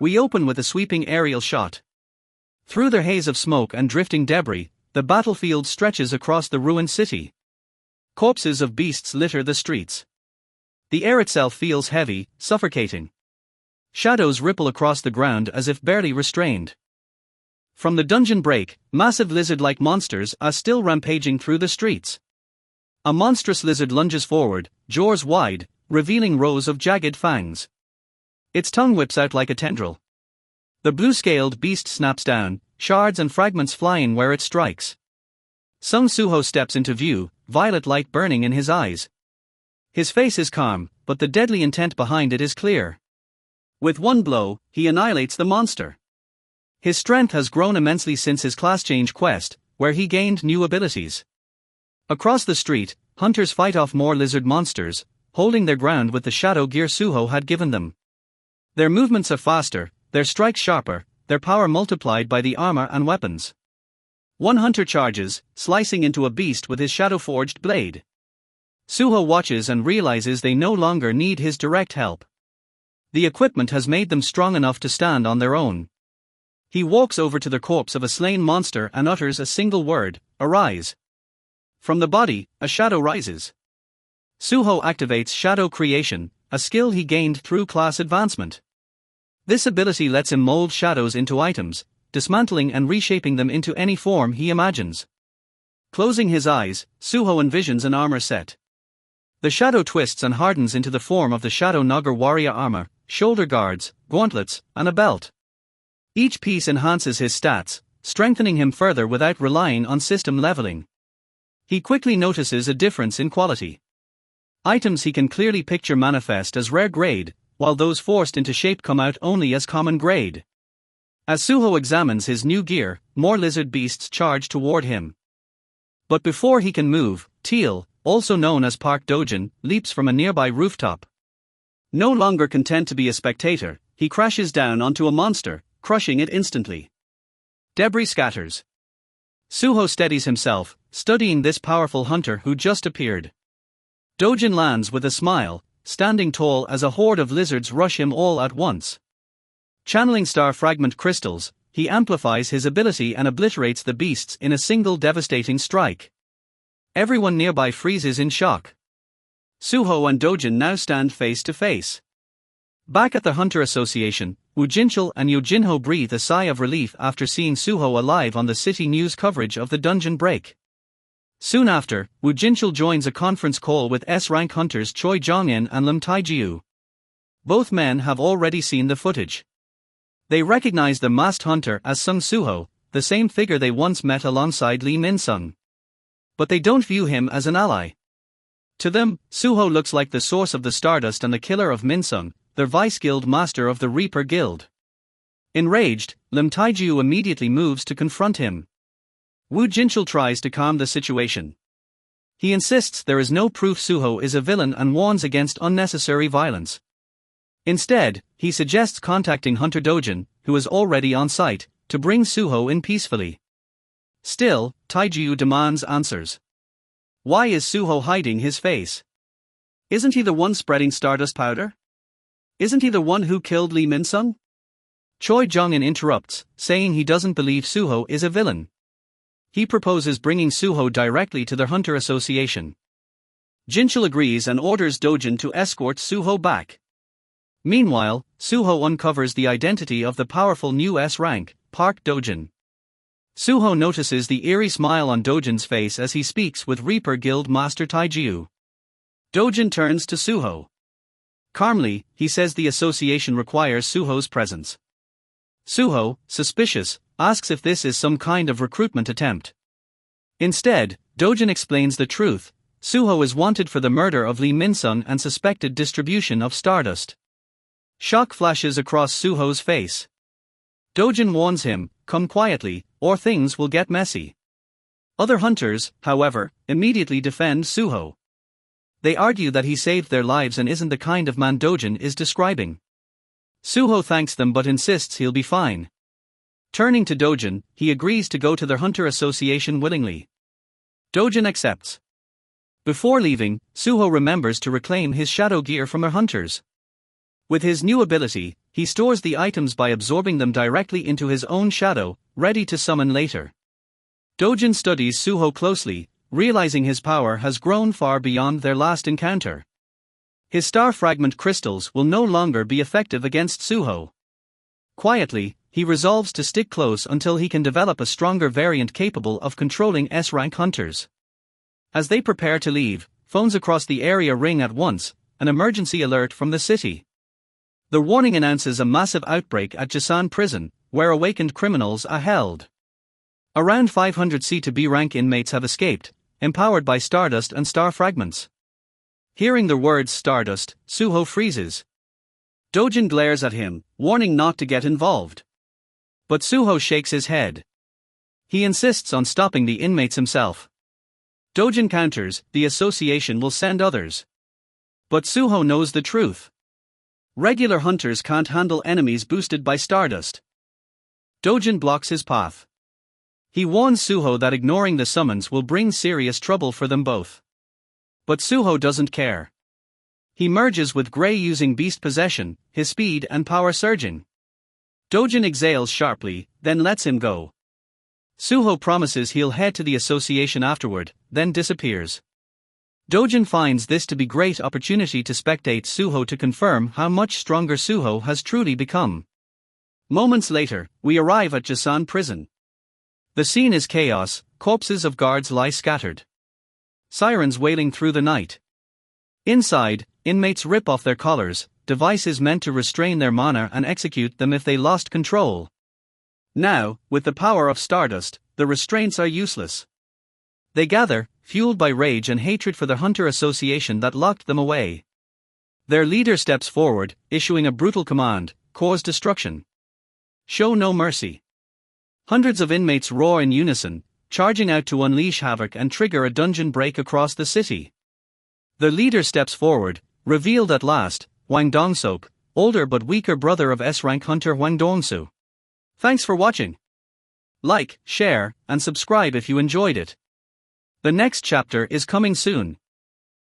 We open with a sweeping aerial shot. Through the haze of smoke and drifting debris, the battlefield stretches across the ruined city. Corpses of beasts litter the streets. The air itself feels heavy, suffocating. Shadows ripple across the ground as if barely restrained. From the dungeon break, massive lizard-like monsters are still rampaging through the streets. A monstrous lizard lunges forward, jaws wide, revealing rows of jagged fangs. Its tongue whips out like a tendril. The blue-scaled beast snaps down, shards and fragments flying where it strikes. Sung Suho steps into view, violet light burning in his eyes. His face is calm, but the deadly intent behind it is clear. With one blow, he annihilates the monster. His strength has grown immensely since his class change quest, where he gained new abilities. Across the street, hunters fight off more lizard monsters, holding their ground with the shadow gear Suho had given them. Their movements are faster, their strikes sharper, their power multiplied by the armor and weapons. One hunter charges, slicing into a beast with his shadow-forged blade. Suho watches and realizes they no longer need his direct help. The equipment has made them strong enough to stand on their own. He walks over to the corpse of a slain monster and utters a single word, "Arise." From the body, a shadow rises. Suho activates shadow creation, a skill he gained through class advancement. This ability lets him mold shadows into items, dismantling and reshaping them into any form he imagines. Closing his eyes, Suho envisions an armor set. The shadow twists and hardens into the form of the Shadow Nagar warrior armor, shoulder guards, gauntlets, and a belt. Each piece enhances his stats, strengthening him further without relying on system leveling. He quickly notices a difference in quality. Items he can clearly picture manifest as rare grade, while those forced into shape come out only as common grade. As Suho examines his new gear, more lizard beasts charge toward him. But before he can move, Tielle, also known as Park Dojin, leaps from a nearby rooftop. No longer content to be a spectator, he crashes down onto a monster, crushing it instantly. Debris scatters. Suho steadies himself, studying this powerful hunter who just appeared. Dojin lands with a smile, standing tall as a horde of lizards rush him all at once. Channeling star fragment crystals, he amplifies his ability and obliterates the beasts in a single devastating strike. Everyone nearby freezes in shock. Suho and Dojin now stand face to face. Back at the Hunter Association, Woojinchul and Yojinho breathe a sigh of relief after seeing Suho alive on the city news coverage of the dungeon break. Soon after, Woojinchul joins a conference call with S-rank hunters Choi Jong-in and Lim Taejiu. Both men have already seen the footage. They recognize the masked hunter as Sung Suho, the same figure they once met alongside Lee Min-sung. But they don't view him as an ally. To them, Suho looks like the source of the Stardust and the killer of Min-sung, their vice-guild master of the Reaper Guild. Enraged, Lim Taejiu immediately moves to confront him. Woojinchul tries to calm the situation. He insists there is no proof Suho is a villain and warns against unnecessary violence. Instead, he suggests contacting Hunter Dojin, who is already on site, to bring Suho in peacefully. Still, Taejiu demands answers. Why is Suho hiding his face? Isn't he the one spreading Stardust powder? Isn't he the one who killed Lee Min-sung? Choi Jong-in interrupts, saying he doesn't believe Suho is a villain. He proposes bringing Suho directly to their Hunter Association. Jinchul agrees and orders Dojin to escort Suho back. Meanwhile, Suho uncovers the identity of the powerful new S-rank, Park Dojin. Suho notices the eerie smile on Dojin's face as he speaks with Reaper Guild Master Taejiu. Dojin turns to Suho. Calmly, he says the association requires Suho's presence. Suho, suspicious, asks if this is some kind of recruitment attempt. Instead, Dojin explains the truth. Suho is wanted for the murder of Lee Min-sung and suspected distribution of Stardust. Shock flashes across Suho's face. Dojin warns him, come quietly, or things will get messy. Other hunters, however, immediately defend Suho. They argue that he saved their lives and isn't the kind of man Dojin is describing. Suho thanks them but insists he'll be fine. Turning to Dojin, he agrees to go to their Hunter Association willingly. Dojin accepts. Before leaving, Suho remembers to reclaim his shadow gear from her hunters. With his new ability, He stores the items by absorbing them directly into his own shadow, ready to summon later. Dojin studies Suho closely, realizing his power has grown far beyond their last encounter. His star fragment crystals will no longer be effective against Suho. Quietly, he resolves to stick close until he can develop a stronger variant capable of controlling S-rank hunters. As they prepare to leave, phones across the area ring at once, an emergency alert from the city. The warning announces a massive outbreak at Jisan Prison, where awakened criminals are held. Around 500 C to B rank inmates have escaped, empowered by Stardust and star fragments. Hearing the words Stardust, Suho freezes. Dojin glares at him, warning not to get involved. But Suho shakes his head. He insists on stopping the inmates himself. Dojin counters, the association will send others. But Suho knows the truth. Regular hunters can't handle enemies boosted by Stardust. Dojin blocks his path. He warns Suho that ignoring the summons will bring serious trouble for them both. But Suho doesn't care. He merges with Grey using beast possession, his speed and power surging. Dojin exhales sharply, then lets him go. Suho promises he'll head to the association afterward, then disappears. Dojin finds this to be great opportunity to spectate Suho to confirm how much stronger Suho has truly become. Moments later, we arrive at Jisan Prison. The scene is chaos, corpses of guards lie scattered. Sirens wailing through the night. Inside, inmates rip off their collars, devices meant to restrain their mana and execute them if they lost control. Now, with the power of Stardust, the restraints are useless. They gather, fueled by rage and hatred for the Hunter Association that locked them away. Their leader steps forward, issuing a brutal command: cause destruction. Show no mercy. Hundreds of inmates roar in unison, charging out to unleash havoc and trigger a dungeon break across the city. The leader steps forward, revealed at last, Hwang Dong-sok, older but weaker brother of S-rank hunter Hwang Dong-soo. Thanks for watching. Like, share, and subscribe if you enjoyed it. The next chapter is coming soon.